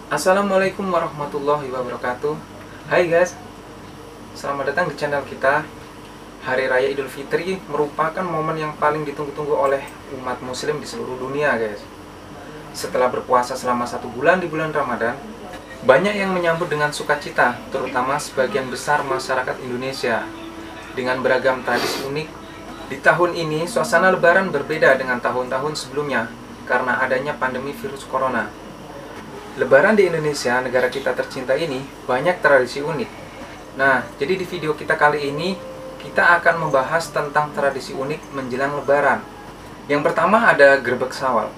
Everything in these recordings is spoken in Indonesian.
Assalamualaikum warahmatullahi wabarakatuh. Hai guys, selamat datang di channel kita. Hari Raya Idul Fitri merupakan momen yang paling ditunggu-tunggu oleh umat muslim di seluruh dunia guys. Setelah berpuasa selama 1 bulan di bulan Ramadan, banyak yang menyambut dengan sukacita, terutama sebagian besar masyarakat Indonesia. Dengan beragam tradisi unik, di tahun ini suasana lebaran berbeda dengan tahun-tahun sebelumnya karena adanya pandemi virus corona. Lebaran di Indonesia, negara kita tercinta ini, banyak tradisi unik. Nah, jadi di video kita kali ini, kita akan membahas tentang tradisi unik menjelang Lebaran. Yang pertama ada Grebeg Sawal.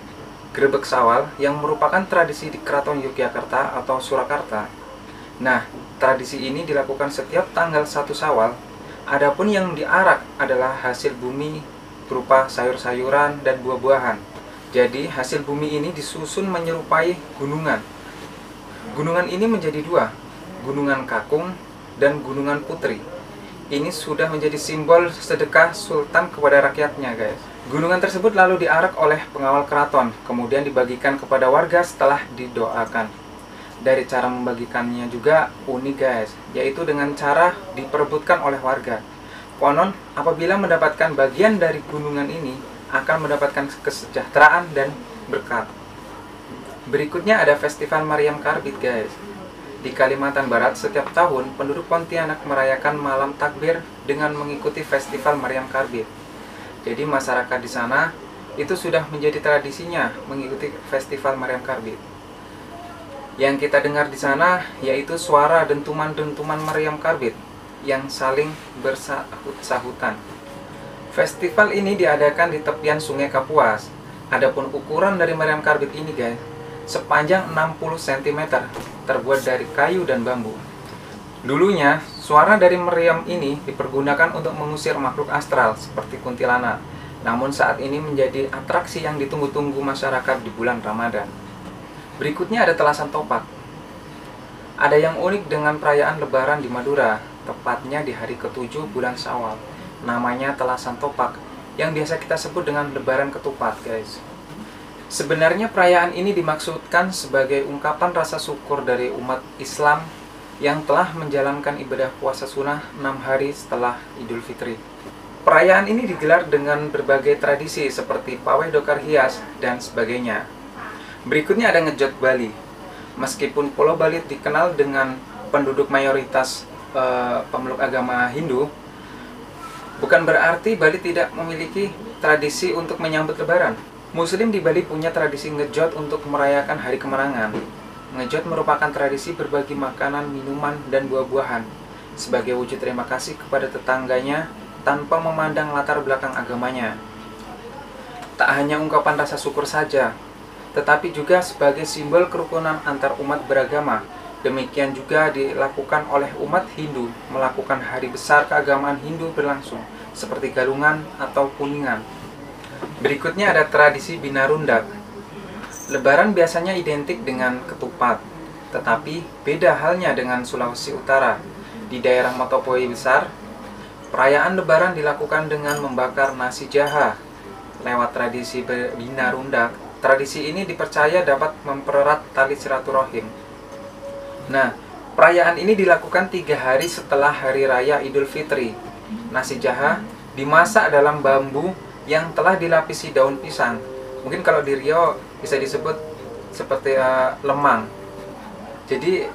Grebeg Sawal yang merupakan tradisi di Keraton Yogyakarta atau Surakarta. Nah, tradisi ini dilakukan setiap tanggal 1 Sawal. Adapun yang diarak adalah hasil bumi berupa sayur-sayuran dan buah-buahan. Jadi, hasil bumi ini disusun menyerupai gunungan. Gunungan ini menjadi dua, Gunungan Kakung dan Gunungan Putri. Ini sudah menjadi simbol sedekah sultan kepada rakyatnya, guys. Gunungan tersebut lalu diarak oleh pengawal keraton, kemudian dibagikan kepada warga setelah didoakan. Dari cara membagikannya juga unik, guys, yaitu dengan cara diperebutkan oleh warga. Konon, apabila mendapatkan bagian dari gunungan ini, akan mendapatkan kesejahteraan dan berkat. Berikutnya ada Festival Maryam Karbit, guys. Di Kalimantan Barat, setiap tahun penduduk Pontianak merayakan malam takbir dengan mengikuti Festival Maryam Karbit. Jadi masyarakat di sana itu sudah menjadi tradisinya mengikuti Festival Maryam Karbit. Yang kita dengar di sana yaitu suara dentuman-dentuman Maryam Karbit yang saling bersahut-sahutan. Festival ini diadakan di tepian Sungai Kapuas. Adapun ukuran dari Maryam Karbit ini, guys, sepanjang 60 cm, terbuat dari kayu dan bambu. Dulunya, suara dari meriam ini dipergunakan untuk mengusir makhluk astral seperti kuntilanak. Namun saat ini menjadi atraksi yang ditunggu-tunggu masyarakat di bulan Ramadan. Berikutnya ada Telasan Topak. Ada yang unik dengan perayaan Lebaran di Madura, tepatnya di hari ke-7 bulan Syawal. Namanya Telasan Topak, yang biasa kita sebut dengan Lebaran Ketupat, guys. Sebenarnya perayaan ini dimaksudkan sebagai ungkapan rasa syukur dari umat Islam yang telah menjalankan ibadah puasa sunnah 6 hari setelah Idul Fitri. Perayaan ini digelar dengan berbagai tradisi seperti pawai dokar hias dan sebagainya. Berikutnya ada Ngejot Bali. Meskipun Pulau Bali dikenal dengan penduduk mayoritas pemeluk agama Hindu, bukan berarti Bali tidak memiliki tradisi untuk menyambut Lebaran. Muslim di Bali punya tradisi ngejot untuk merayakan hari kemenangan. Ngejot merupakan tradisi berbagi makanan, minuman, dan buah-buahan sebagai wujud terima kasih kepada tetangganya tanpa memandang latar belakang agamanya. Tak hanya ungkapan rasa syukur saja, tetapi juga sebagai simbol kerukunan antar umat beragama. Demikian juga dilakukan oleh umat Hindu melakukan hari besar keagamaan Hindu berlangsung, seperti Galungan atau Kuningan. Berikutnya ada tradisi Binarundak. Lebaran biasanya identik dengan ketupat, tetapi beda halnya dengan Sulawesi Utara. Di daerah Matopoe besar, perayaan Lebaran dilakukan dengan membakar nasi jaha. Lewat tradisi Binarundak, tradisi ini dipercaya dapat mempererat tali silaturahim. Nah, perayaan ini dilakukan 3 hari setelah Hari Raya Idul Fitri. Nasi jaha dimasak dalam bambu yang telah dilapisi daun pisang. Mungkin kalau di Riau bisa disebut seperti lemang. Jadi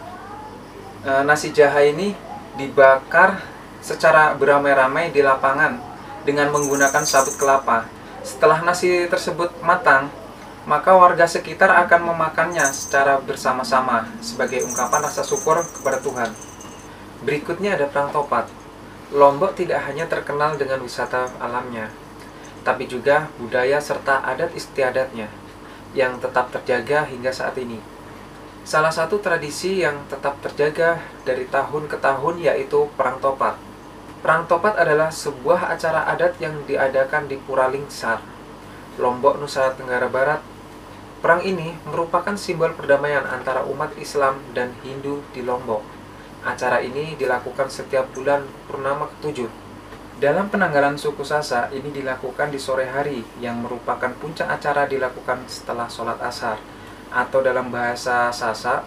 nasi jaha ini dibakar secara beramai-ramai di lapangan dengan menggunakan sabut kelapa. Setelah nasi tersebut matang, maka warga sekitar akan memakannya secara bersama-sama sebagai ungkapan rasa syukur kepada Tuhan. Berikutnya ada Perang Topat. Lombok tidak hanya terkenal dengan wisata alamnya, tapi juga budaya serta adat istiadatnya yang tetap terjaga hingga saat ini. Salah satu tradisi yang tetap terjaga dari tahun ke tahun yaitu Perang Topat. Perang Topat adalah sebuah acara adat yang diadakan di Puralingsar, Lombok, Nusa Tenggara Barat. Perang ini merupakan simbol perdamaian antara umat Islam dan Hindu di Lombok. Acara ini dilakukan setiap bulan purnama ke-7. Dalam penanggalan suku Sasa, ini dilakukan di sore hari yang merupakan puncak acara dilakukan setelah sholat asar. Atau dalam bahasa Sasa,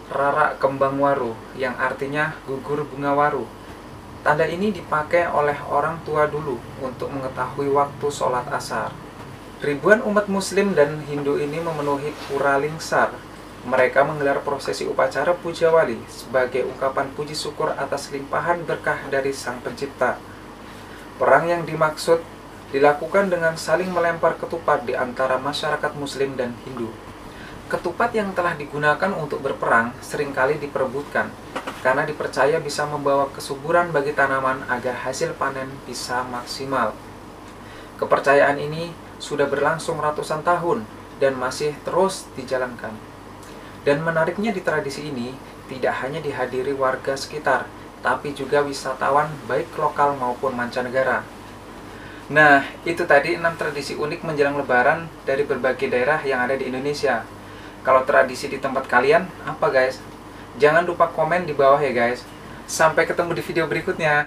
Rara Kembang Waru, yang artinya gugur bunga waru. Tanda ini dipakai oleh orang tua dulu untuk mengetahui waktu sholat asar. Ribuan umat muslim dan Hindu ini memenuhi Pura Lingsar. Mereka menggelar prosesi upacara puja wali sebagai ungkapan puji syukur atas limpahan berkah dari Sang Pencipta. Perang yang dimaksud dilakukan dengan saling melempar ketupat di antara masyarakat muslim dan Hindu. Ketupat yang telah digunakan untuk berperang seringkali diperebutkan karena dipercaya bisa membawa kesuburan bagi tanaman agar hasil panen bisa maksimal. Kepercayaan ini sudah berlangsung ratusan tahun dan masih terus dijalankan. Dan menariknya di tradisi ini tidak hanya dihadiri warga sekitar, tapi juga wisatawan baik lokal maupun mancanegara. Nah, itu tadi 6 tradisi unik menjelang Lebaran dari berbagai daerah yang ada di Indonesia. Kalau tradisi di tempat kalian, apa guys? Jangan lupa komen di bawah ya guys. Sampai ketemu di video berikutnya.